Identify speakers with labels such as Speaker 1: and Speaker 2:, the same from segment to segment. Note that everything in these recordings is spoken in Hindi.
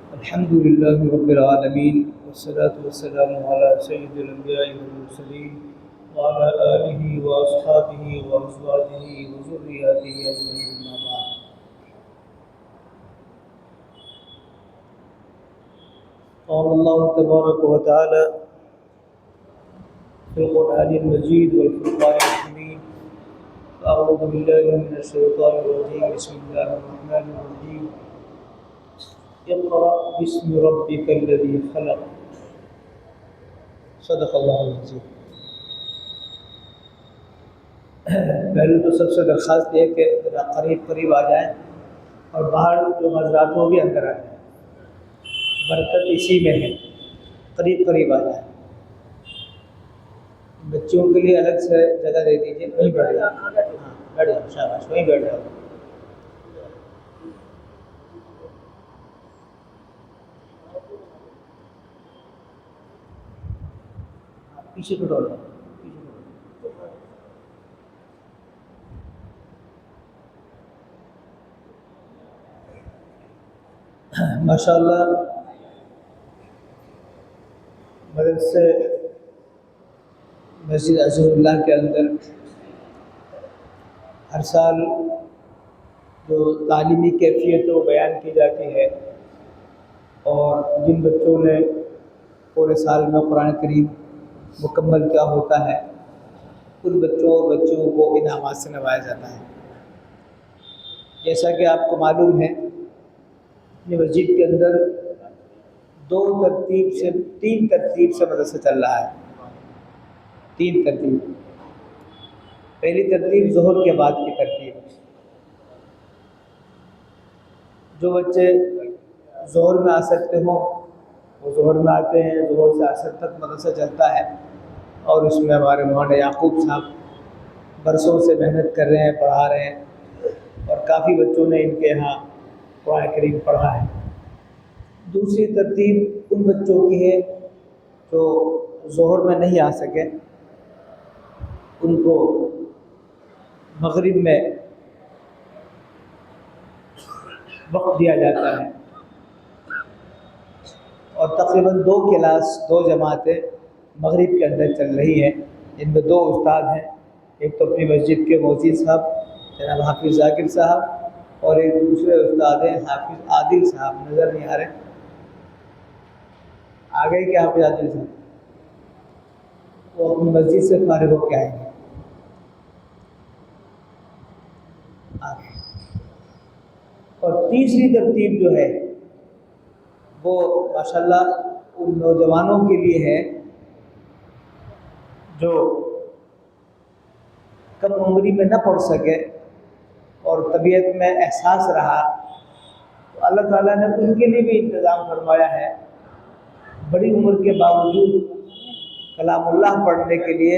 Speaker 1: अल्हम्दुलिल्लाहि रब्बिल आलमीन वस्सलातु वस्सलामु अला सय्यिदिल अंबिया'i वल मुरसलीन व अला आलिहि व अस्हाबिहि व अज़वाजिहि व ज़ुर्रिय्यतिहि अजमईन अम्मा बाद। क़ाल अल्लाहु तबारक व तआला फ़िल क़ुरआनिल मजीद वल फ़ुरक़ानिल हमीद। अऊज़ु बिल्लाहि मिनश शैतानिर रजीम। बिस्मिल्लाहिर रहमानिर रहीम। इक़रा बिस्मि रब्बिकल्लज़ी ख़लक़। सदक़ल्लाहुल अज़ीम। पहले तो सबसे दरख्वास्त ये है कि ज़रा करीब करीब आ जाएँ और बाहर जो हज़रात वो भी अंदर आ जाएँ। बरकत इसी में है, करीब करीब आ जाए। बच्चों के लिए अलग से जगह दे दीजिए, वहीं बैठ जाओ। हाँ, बैठ जाओ, शाबाश, वहीं बैठ जाओ। पीछे खड़ो रहो, पीछे खड़ो। माशाअल्लाह मदरसे मस्जिद अज़हरुल्लाह के अंदर हर साल जो तालीमी कैफियत वो बयान की जाती है और जिन बच्चों ने पूरे साल में कुरान करीम मुकम्मल किया होता है उन बच्चों और बच्चों को इनामात से नवाजा जाता है। जैसा कि आपको मालूम है ये मस्जिद के अंदर तीन तरतीब से मदरसा चल रहा है। तीन तरतीब। पहली तरतीब ज़ोहर के बाद की तरतीब। जो बच्चे ज़ोहर में आ सकते हो वो ज़ोहर में आते हैं। ज़ोहर से असर तक मदरसा चलता है और उसमें हमारे मौलाना याकूब साहब बरसों से मेहनत कर रहे हैं, पढ़ा रहे हैं और काफ़ी बच्चों ने इनके यहाँ कुरान करीम पढ़ा है। दूसरी तरतीब उन बच्चों की है जो ज़ोहर में नहीं आ सके, उनको मगरिब में वक्त दिया जाता है और तकरीबन दो जमातें मगरिब के अंदर चल रही हैं। इनमें दो उस्ताद हैं, एक तो अपनी मस्जिद के मौसी साहब जनाब हाफिज़ ज़ाकिर साहब और एक दूसरे उस्ताद हैं हाफिज़ आदिल साहब। नज़र नहीं आ रहे, आ गए क्या हाफिज़ आदिल साहब? वो अपनी मस्जिद से फारिग होकर आएंगे। और तीसरी तरतीब जो है वो माशाल्लाह उन नौजवानों के लिए है जो कम उम्री में न पढ़ सके और तबीयत में एहसास रहा तो अल्लाह ताला ने उनके लिए भी इंतज़ाम फरमाया है। बड़ी उम्र के बावजूद कलामुल्लाह पढ़ने के लिए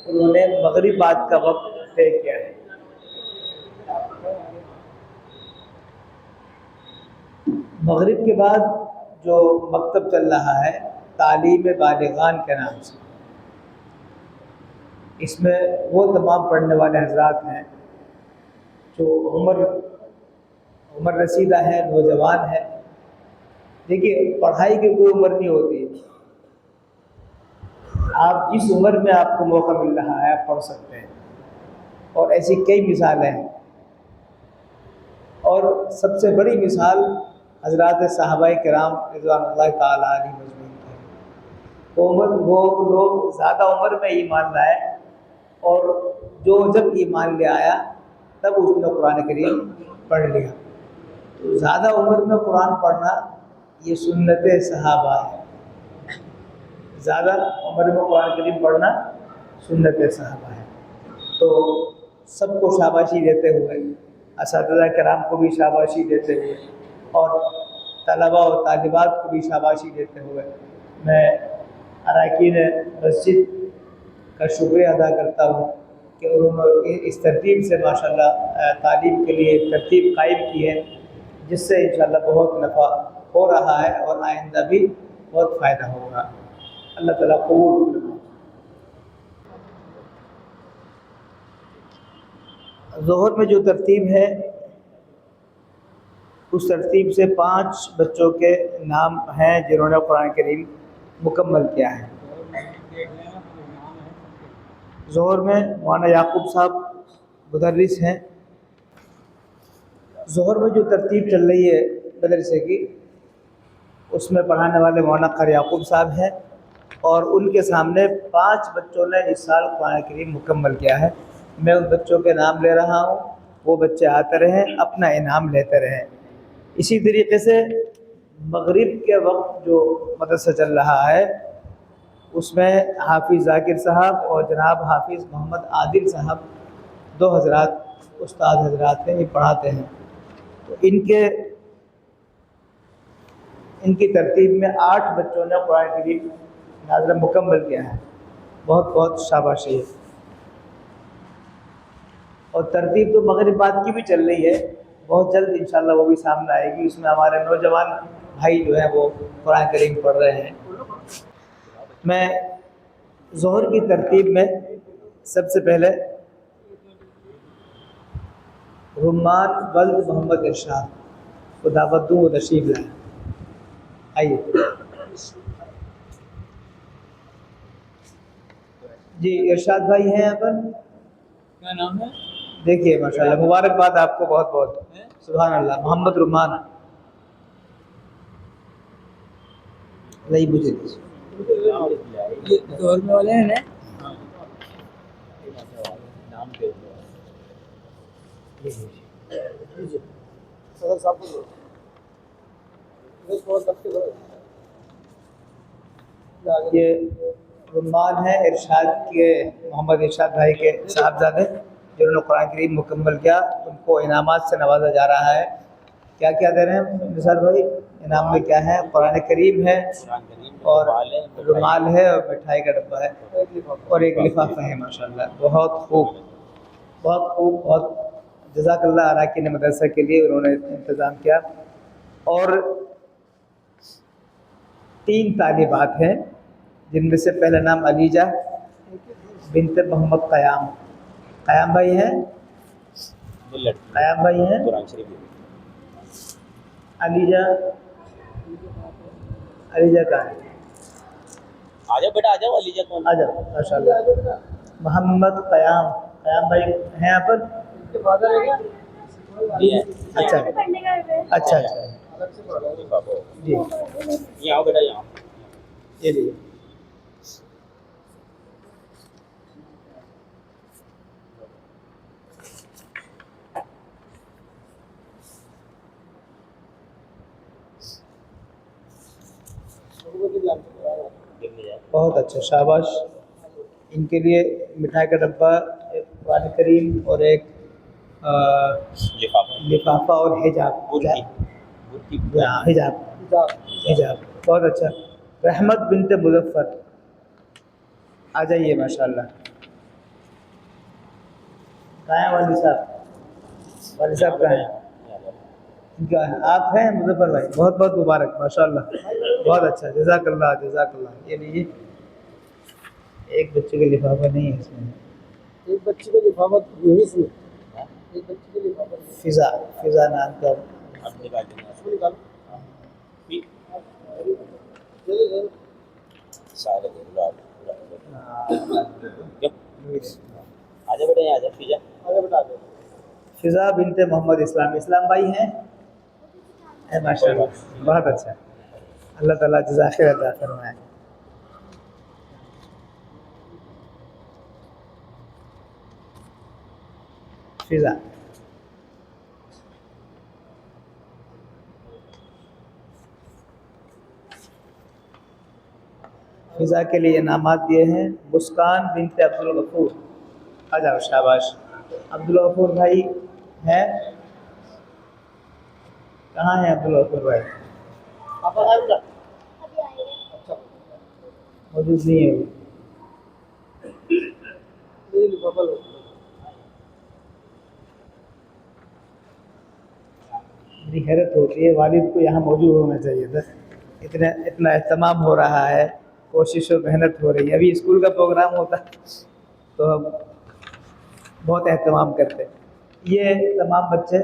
Speaker 1: उन्होंने मगरिब बाद का वक्त तय किया है। मगरिब के बाद जो मकतब चल रहा है तालीम बालिगान के नाम से, इसमें वो तमाम पढ़ने वाले हजरात हैं जो उम्र रसीदा है, नौजवान है। देखिए पढ़ाई की कोई उम्र नहीं होती है। आप जिस उम्र में आपको मौका मिल रहा है आप पढ़ सकते हैं और ऐसी कई मिसालें हैं। और सबसे बड़ी मिसाल हज़रात सहाबाए किराम रिज़वानुल्लाह ताला अलैहिम अजमईन है। वो लोग ज़्यादा उम्र में ईमान लाए और जो जब ईमान ले आया तब उसने कुरान करीम पढ़ लिया। तो ज़्यादा उम्र में कुरान पढ़ना ये सुन्नत सहाबा है। ज़्यादा उम्र में कुरान करीम पढ़ना सुन्नत सहाबा है। तो सबको शाबाशी देते हुए, असातिज़ा किराम को भी शाबाशी देते हुए और तलबा और तालिबात को भी शाबाशी देते हुए मैं अरकान मस्जिद का शुक्रिया अदा करता हूँ कि उन्होंने इस तरतीब से माशाल्लाह तालीम के लिए एक तरतीब कायम की है जिससे इंशाअल्लाह बहुत नफ़ा हो रहा है और आइंदा भी बहुत फ़ायदा होगा। अल्लाह ताला कबूल फरमाए। ज़ोहर में जो तरतीब है उस तरतीब से 5 बच्चों के नाम हैं जिन्होंने कुरान करीम मुकम्मल किया है। ज़ोहर में मौलाना याकूब साहब मुदर्रिस हैं। ज़ोहर में जो तरतीब चल रही है मदरसे की, उसमें पढ़ाने वाले मौलाना क़ारी याकूब साहब हैं और उनके सामने 5 बच्चों ने इस साल कुरान करीम मुकम्मल किया है। मैं उन बच्चों के नाम ले रहा हूँ, वो बच्चे आते रहें, अपना इनाम लेते रहें। इसी तरीके से मगरिब के वक्त जो मदरसा चल रहा है, उसमें हाफिज़ ज़ाकिर साहब और जनाब हाफिज़ मोहम्मद आदिल साहब 2 हज़रात उस्ताद हज़रात हैं, ये पढ़ाते हैं। तो इनकी तरतीब में 8 बच्चों ने कुरान करीम नाज़िला मुकम्मल किया है। बहुत बहुत शाबाशी है। और तरतीब तो मगरिब बाद की भी चल रही है, बहुत जल्द इंशाअल्लाह वो भी सामने आएगी। उसमें हमारे नौजवान भाई जो हैं वो कुरान करीम पढ़ रहे हैं। मैं ज़ोहर की तरतीब में सबसे पहले रुम्मान वल्द मोहम्मद इरशाद को दावत दूँ, वो तशरीफ़ लाएँ। आइए जी, इरशाद भाई हैं यहाँ पर।
Speaker 2: क्या नाम है?
Speaker 1: देखिए माशाल्लाह, मुबारकबाद आपको बहुत बहुत। सुभान अल्लाह। मोहम्मद रुमान नहीं बुझे
Speaker 2: ये दौर में वाले हैं ना? नाम दे
Speaker 1: सदर साहब को ये रुमान है इरशाद के, मोहम्मद इरशाद भाई के साहबजादे जिन्होंने कुरान करीम मुकम्मल किया। उनको इनामात से नवाजा जा रहा है। क्या क्या दे रहे हैं निसार भाई? इनाम में क्या है? कुरान करीम है और रुमाल है और मिठाई का डब्बा है और एक लिफाफा है। माशाल्लाह, बहुत खूब, बहुत खूब, बहुत जज़ाकल्लाह अराकीन मदरसा के लिए उन्होंने इंतज़ाम किया। और 3 तालिबात हैं, जिनमें से पहला नाम अलीजा बिनते मोहम्मद क़याम। क़याम भाई हैं? क़याम भाई हैं? अलीजा, अलीजा कहाँ है?
Speaker 2: आ जाओ बेटा, आ जाओ। अलीजा कौन?
Speaker 1: आ जाओ माशाल्लाह। मोहम्मद क़याम, क़याम भाई हैं यहाँ पर?
Speaker 2: जी है।
Speaker 1: अच्छा अच्छा अच्छा जी,
Speaker 2: ये आओ बेटा, यहाँ।
Speaker 1: ये लीजिए। बहुत अच्छा, शाबाश। इनके लिए मिठाई का डब्बा, एक कुरान करीम और एक लिफाफा और हिजाब। हाँ, हिजाब, हिजाब। बहुत अच्छा। रहमत बिनते मुज़फ़्फ़र, आ जाइए माशाल्लाह। कहाँ हैं वाली साहब? वाली साहब कहाँ हैं? इनका आप हैं मुज़फ़्फ़र भाई? बहुत बहुत मुबारक, माशाल्लाह, बहुत अच्छा। जज़ाकल्लाह जज़ाकल्लाह। ये लीजिए। एक बच्चे का लिफाफा नहीं है इसमें।
Speaker 3: एक बच्ची को लिफाफा यही से एक बच्ची को लिफाफा
Speaker 1: फ़िज़ा, फ़िज़ा नाम का।
Speaker 3: उसको निकालो।
Speaker 2: सारे
Speaker 1: हाँ,
Speaker 2: आजा बेटा, यहाँ आजा। फिजा,
Speaker 3: आगे बेटा आगे।
Speaker 1: फ़िज़ा बिनते मोहम्मद इस्लाम। इस्लाम भाई हैं? है माशाल्लाह, बहुत अच्छा। अल्लाह ताला जज़ा खैर अता फरमाए। फ़िज़ा, फ़िज़ा के लिए इनामात दिए हैं। मुस्कान बिनते अब्दुल गफूर, आ जाओ, शाबाश। अब्दुल गफूर भाई हैं? कहाँ हैं अब्दुल गफूर भाई?
Speaker 3: आप आगे बेटा।
Speaker 1: मौजूद नहीं है वो।
Speaker 3: ये लिफाफा लो।
Speaker 1: बड़ी हैरत होती है, वालिद को यहाँ मौजूद होना चाहिए था। इतना इतना एहतमाम हो रहा है, कोशिश और मेहनत हो रही है। अभी स्कूल का प्रोग्राम होता तो हम बहुत एहतमाम करते। ये तमाम बच्चे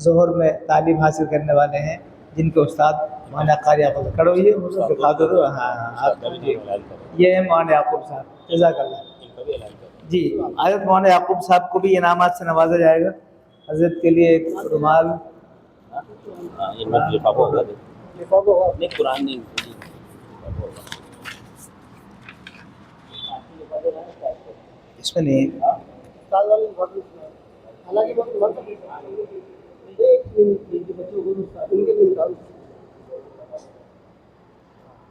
Speaker 1: ज़ोहर में तालीम हासिल करने वाले हैं, जिनके उस्ताद मौलाना कारी याकूब खड़ो ये मुझे दिखा दो। हाँ आप जी, ये है मौलाना याकूब साहब, जज़ाकल्लाह। जी, हज़रत मौलाना याकूब साहब को भी इनामात से नवाजा जाएगा। हज़रत के लिए एक रुमाल,
Speaker 2: ये मत लिफाफा होगा
Speaker 3: लिफाफा होगा।
Speaker 2: नहीं कुरान नहीं
Speaker 1: इसमें नहीं है।
Speaker 3: साल वाले लिफाफे इसमें है। हालांकि बहुत बहुत एक मिनट बच्चों को उनके लिए निकालो।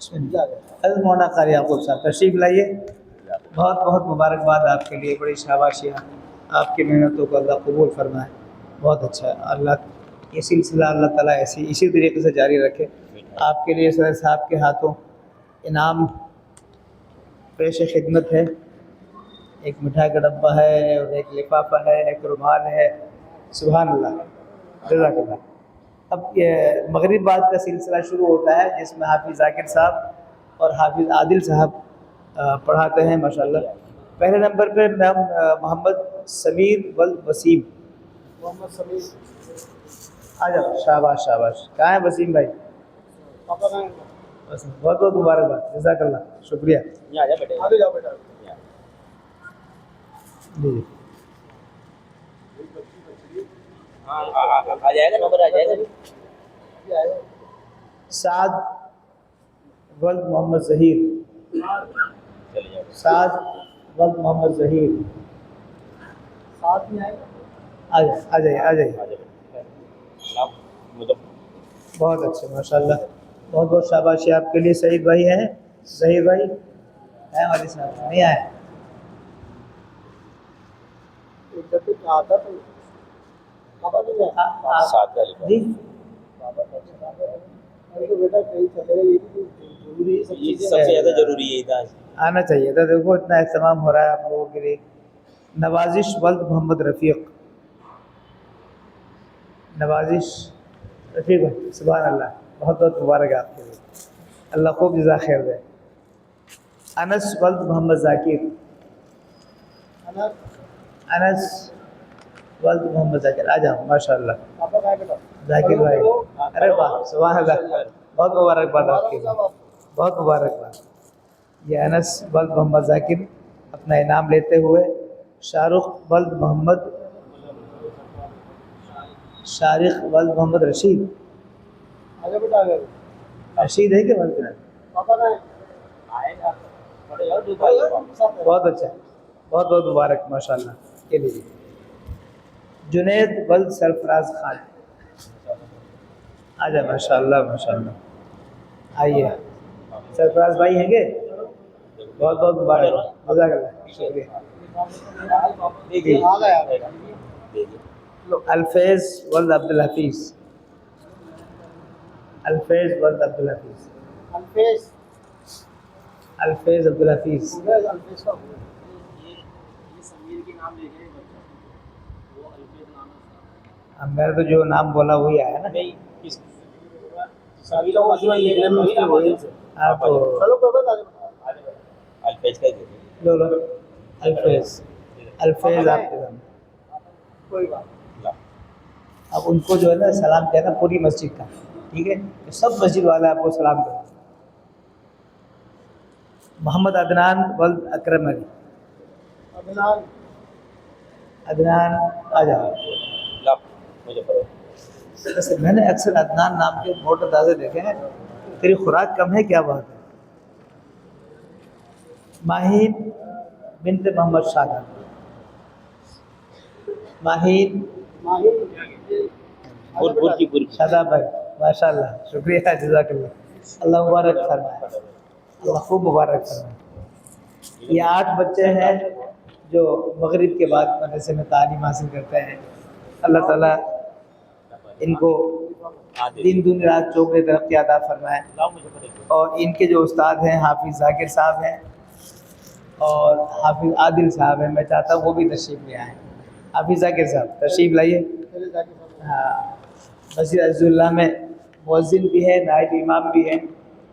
Speaker 1: इसमें नहीं। हज़रत मौलाना कारी याकूब साहब तशरीफ़ लाइए। बहुत बहुत मुबारकबाद आपके लिए, बड़ी शाबाशियाँ, आपकी मेहनतों को अल्लाह कबूल फरमाए। बहुत अच्छा है, अल्लाह ये सिलसिला अल्लाह ताला ऐसी इसी तरीके से जारी रखे। आपके लिए सर साहब के हाथों इनाम पेश खिदमत है, एक मिठाई का डब्बा है और एक लिफाफा है, एक रुमाल है। सुभान अल्लाह, जज़ाकल्लाह। अब ये मगरिब बाद का सिलसिला शुरू होता है, जिसमें हाफिज़ ज़ाकिर साहब और हाफिज़ आदिल साहब पढ़ाते हैं माशाल्लाह। पहले नंबर पे मैम मोहम्मद समीर वल वसीम।
Speaker 3: मोहम्मद समीर
Speaker 1: आ जाओ, शाबाश शाबाश। कहाँ है वसीम भाई?
Speaker 3: पापा कहाँ हैं?
Speaker 1: बस बहुत बहुत मुबारकबाद, जज़ाकल्लाह, शुक्रिया।
Speaker 2: यहाँ आ जा बेटे
Speaker 3: आगे जाओ बेटा।
Speaker 1: जी जी,
Speaker 2: आ जाएगा नंबर आ जाएगा
Speaker 3: ये आए
Speaker 1: साद वल्द मोहम्मद ज़हीर,
Speaker 2: चले जाओ
Speaker 1: साद वल्द मोहम्मद ज़हीर।
Speaker 3: साथ में आएगा।
Speaker 1: आ जाइए आ जाइए आ जाइए।
Speaker 2: आ जाओ आप मुझे
Speaker 1: बहुत अच्छे माशाल्लाह, बहुत बहुत शाबाशी आपके लिए। सईद भाई हैं, ज़हीर भाई हैं हमारे साथ? नहीं आए?
Speaker 3: एक दफे क्या आता तो पापा भी गए।
Speaker 2: साथ का लिखा
Speaker 1: जी,
Speaker 3: पापा का अरे तो बेटा कहीं चले गए, ये भी जरूरी है सब
Speaker 2: ये
Speaker 3: चीजें।
Speaker 2: सबसे ज़्यादा ज़रूरी है इधर
Speaker 1: आना चाहिए था। देखो इतना एहतमाम हो रहा है आप लोगों के लिए। नवाजिश वल्द मोहम्मद रफ़ीक, नवाजिश रफ़ीक भाई, सुभान अल्लाह, बहुत बहुत मुबारक है आपके लिए, अल्लाह खूब जज़ा खैर दे। अनस वल्द मोहम्मद ज़ाकिर,
Speaker 3: अनस
Speaker 1: अनस वल्द मोहम्मद ज़ाकिर, आ जाओ माशाल्लाह।
Speaker 3: पापा कहाँ है बेटा?
Speaker 1: ज़ाकिर भाई, अरे वाह, सुभान अल्लाह, बहुत मुबारकबाद आपके लिए, बहुत मुबारकबाद। ये अनस वल्द मोहम्मद ज़ाकिर अपना इनाम लेते हुए शाहरुख वल्द मोहम्मद, शारिक वल्द मोहम्मद रशीद,
Speaker 3: आगे बेटा आगे।
Speaker 1: रशीद है कि वल्द?
Speaker 3: पापा कहाँ है?
Speaker 2: आएगा बड़े यार दो भाई
Speaker 1: बहुत अच्छा, बहुत बहुत मुबारक माशाल्लाह के लिए। जुनैद वल्द सरफराज खान, आ जाए माशाल्लाह माशाल्लाह। आइए, सरफराज भाई हैंगे? बहुत बहुत मुबारक, जज़ाकल्लाह, शुक्रिया।
Speaker 2: देखिए
Speaker 3: आ गया बेटा।
Speaker 1: अल्फैज़ वल्द अब्दुल हफीज़, अल्फैज़ वल्द अब्दुल हफीज़,
Speaker 3: अल्फेज
Speaker 1: अल्फैज़ अब्दुल हफीज़।
Speaker 3: अल्फेज का
Speaker 2: ये समीर के नाम लेके वो अल्फेज नाम है
Speaker 1: अब मैंने तो जो नाम बोला वही आया ना।
Speaker 2: नहीं किस
Speaker 3: सभी लोग उसमें लिखने में मुश्किल हो रही है।
Speaker 1: आप
Speaker 3: चलो कोई बात आगे बढ़ो।
Speaker 2: अल्फेज का दे
Speaker 1: लो लो, अल्फैज़, अल्फैज़ आपके सामने।
Speaker 3: कोई बात
Speaker 2: ला
Speaker 1: अब उनको जो है ना सलाम कहना पूरी मस्जिद का, ठीक है? तो सब मस्जिद वाले आपको सलाम करें। मोहम्मद अदनान वल्द अकरम अली,
Speaker 3: अदनान
Speaker 1: अदनान आ जाओ।
Speaker 2: ला मुझे पढ़ो
Speaker 1: वैसे मैंने अक्सर अदनान नाम के मोटे दादे देखे हैं। तेरी खुराक कम है, क्या बात है? माहीन बिनत मोहम्मद शादा, माहीन
Speaker 3: माहिर
Speaker 2: बुर की
Speaker 1: शादा भाई, माशाल्लाह, शुक्रिया, जज़ाकल्लाह, अल्लाह मुबारक फरमाए, अल्लाह खूब मुबारक फरमाए। ये 8 बच्चे हैं जो मगरिब के बाद मदरसे में तालीम हासिल करते हैं। अल्लाह ताला इनको दिन दूनी रात चौगुनी तरक्की अता फरमाए।
Speaker 2: लाओ मुझे पढ़ो
Speaker 1: और इनके जो उस्ताद हैं हाफिज़ ज़ाकिर साहब हैं और हाफिज़ आदिल साहब हैं, मैं चाहता हूँ वो भी तशरीफ़ ले आएँ। हाफिज़ ज़ाकिर साहब तशरीफ़ लाइए।
Speaker 3: पहले जाके सब
Speaker 1: हाँ, मस्जिद अज़्ज़ुल्लाह में मुअज़्ज़िन भी है, नाइब इमाम भी हैं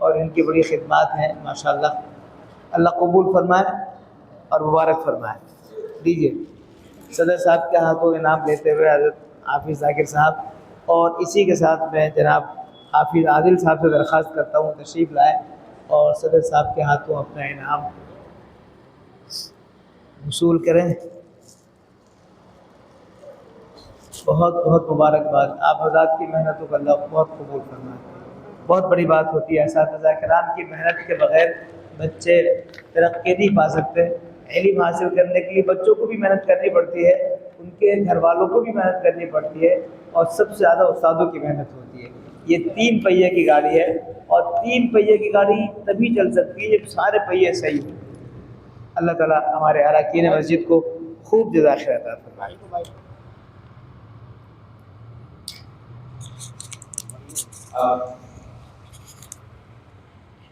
Speaker 1: और इनकी बड़ी खिदमत हैं माशाल्लाह। अल्लाह कबूल फरमाए और मुबारक फरमाए। दीजिए सदर साहब के हाथों इनाम लेते हुए हज़रत हाफिज़ ज़ाकिर साहब और इसी के साथ मैं जनाब हाफिज़ आदिल साहब से दरख्वास्त करता हूँ तशरीफ़ लाए और सदर साहब के हाथों अपना इनाम वसूल करें। बहुत बहुत मुबारकबाद, आप हज़रात की मेहनतों को अल्लाह बहुत कबूल फरमाए। बहुत बड़ी बात होती है असातिज़ा किराम की मेहनत के बग़ैर बच्चे तरक्की नहीं पा सकते। इल्म हासिल करने के लिए बच्चों को भी मेहनत करनी पड़ती है, उनके घर वालों को भी मेहनत करनी पड़ती है और सबसे ज़्यादा उस्तादों की मेहनत होती है। ये 3 पहिए की गाड़ी है और 3 पहिए की गाड़ी तभी चल सकती है जब सारे पहिए सही हों। अल्लाह ताला हमारे अरकान मस्जिद को खूब जज़ा खैर अता फरमाए।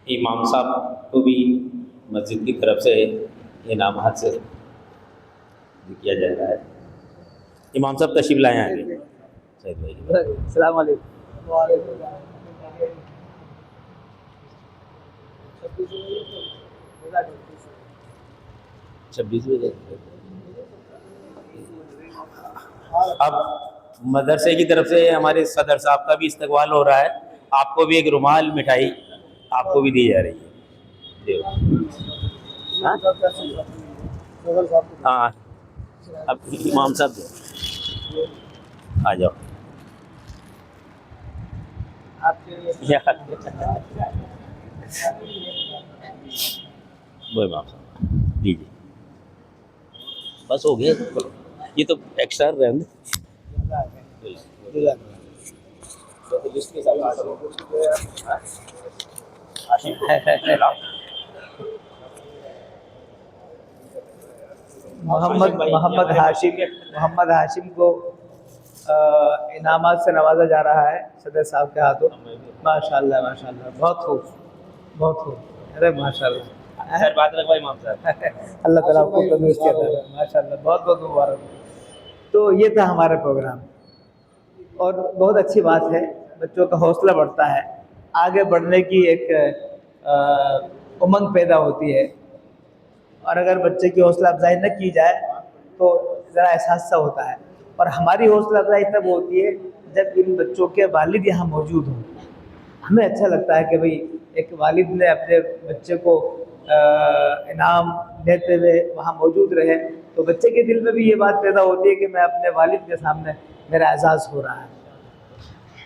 Speaker 4: इमाम साहब को भी मस्जिद की तरफ से इनाम हासिल किया जा रहा है। इमाम साहब तशरीफ लाए आगे सैयद भाई।
Speaker 1: अस्सलाम वालेकुम।
Speaker 4: 26 बजे अब मदरसे की तरफ से हमारे सदर साहब का भी इस्तकबाल हो रहा है। आपको भी एक रुमाल मिठाई आपको भी दी जा रही है। देव। हाँ अब इमाम साहब आ जाओ। वो इमाम साहब दीजिए, बस हो गया। ये तो एक्स्ट्रा रहने
Speaker 1: मोहम्मद हाशिम को इनामात से नवाजा जा रहा है सदर साहब के हाथों। माशाल्लाह माशाल्लाह, बहुत खूब बहुत खूब। अरे माशाल्लाह,
Speaker 4: सर बात रखवाई इमाम साहब।
Speaker 1: अल्लाह ताला आपको तंदुरुस्ती अता फरमाए। माशाल्लाह, बहुत बहुत मुबारक। तो ये था हमारा प्रोग्राम और बहुत अच्छी बात है, बच्चों का हौसला बढ़ता है, आगे बढ़ने की एक उमंग पैदा होती है। और अगर बच्चे की हौसला अफजाई न की जाए तो ज़रा एहसास सा होता है। और हमारी हौसला अफजाई तब होती है जब इन बच्चों के वालिद यहाँ मौजूद हों। हमें अच्छा लगता है कि भाई एक वालिद ने अपने बच्चे को इनाम देते हुए वहाँ मौजूद रहे, तो बच्चे के दिल में भी ये बात पैदा होती है कि मैं अपने वालिद के सामने मेरा एजाज़ हो रहा है।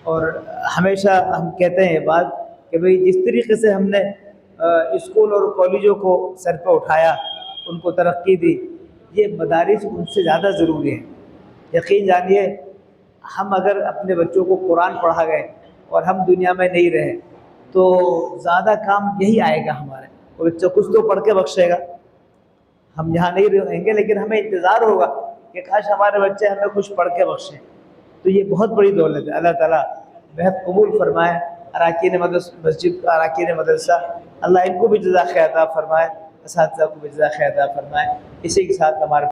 Speaker 1: और हमेशा हम कहते हैं ये बात कि भाई जिस तरीके से हमने स्कूल और कॉलेजों को सर पे उठाया, उनको तरक्की दी, ये मदारिस उनसे ज़्यादा ज़रूरी है। यकीन जानिए, हम अगर अपने बच्चों को कुरान पढ़ा गए और हम दुनिया में नहीं रहे तो ज़्यादा काम यही आएगा हमारे। वो बच्चा कुछ तो पढ़ के बख्शेगा, हम यहाँ नहीं रहेंगे लेकिन हमें इंतज़ार होगा कि काश हमारे बच्चे हमें कुछ पढ़ के बख्शें। तो ये बहुत बड़ी दौलत है। अल्लाह ताला बेहद कबूल फरमाए अरकान मस्जिद, अरकान मदरसा, अल्लाह इनको भी जज़ा खैर अता फरमाए, असातिज़ा को भी जज़ा खैर अता फरमाए। इसी के साथ हमारे